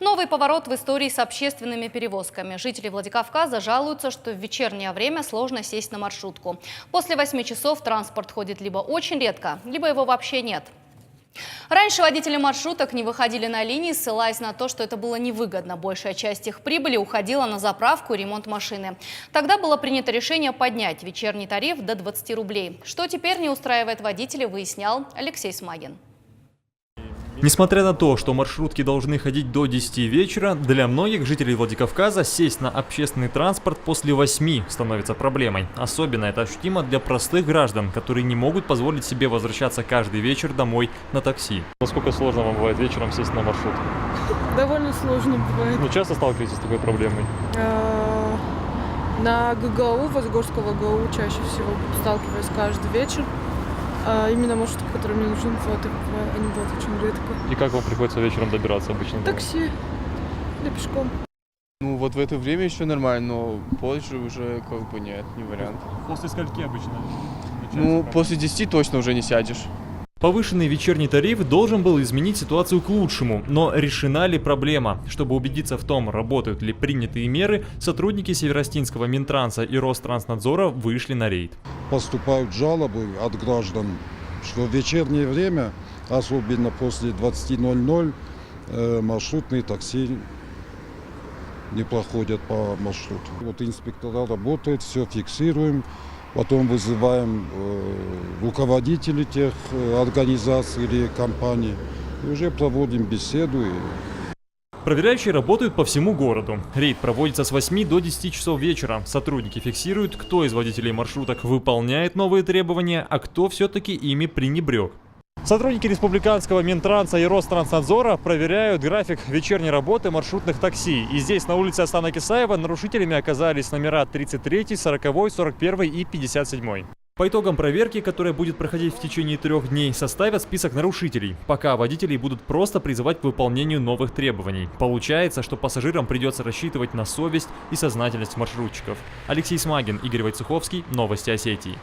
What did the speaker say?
Новый поворот в истории с общественными перевозками. Жители Владикавказа жалуются, что в вечернее время сложно сесть на маршрутку. После 8 часов транспорт ходит либо очень редко, либо его вообще нет. Раньше водители маршруток не выходили на линии, ссылаясь на то, что это было невыгодно. Большая часть их прибыли уходила на заправку и ремонт машины. Тогда было принято решение поднять вечерний тариф до 20 рублей. Что теперь не устраивает водителей, выяснял Алексей Смагин. Несмотря на то, что маршрутки должны ходить до 10 вечера, для многих жителей Владикавказа сесть на общественный транспорт после 8 становится проблемой. Особенно это ощутимо для простых граждан, которые не могут позволить себе возвращаться каждый вечер домой на такси. Насколько сложно вам бывает вечером сесть на маршрут? Довольно сложно бывает. Вы часто сталкиваетесь с такой проблемой? На ГГУ, Возгорского ГУ чаще всего сталкиваюсь каждый вечер. Именно маршрутки, которые мне нужны, они бывают очень редко. И как вам приходится вечером добираться обычно? Такси или пешком. Ну вот в это время еще нормально, но позже уже как бы нет, не вариант. После скольки обычно? Ну после 10 точно уже не сядешь. Повышенный вечерний тариф должен был изменить ситуацию к лучшему, но решена ли проблема? Чтобы убедиться в том, работают ли принятые меры, сотрудники Северостинского Минтранса и Ространснадзора вышли на рейд. Поступают жалобы от граждан, что в вечернее время, особенно после 20:00, маршрутные такси не проходят по маршруту. Вот инспектора работают, все фиксируем. Потом вызываем руководителей тех организаций или компаний и уже проводим беседу. Проверяющие работают по всему городу. Рейд проводится с 8 до 10 часов вечера. Сотрудники фиксируют, кто из водителей маршруток выполняет новые требования, а кто все-таки ими пренебрег. Сотрудники Республиканского Минтранса и Ространснадзора проверяют график вечерней работы маршрутных такси. И здесь, на улице Астана Кисаева, нарушителями оказались номера 33, 40, 41 и 57. По итогам проверки, которая будет проходить в течение 3 дней, составят список нарушителей. Пока водителей будут просто призывать к выполнению новых требований. Получается, что пассажирам придется рассчитывать на совесть и сознательность маршрутчиков. Алексей Смагин, Игорь Войцеховский. Новости Осетии.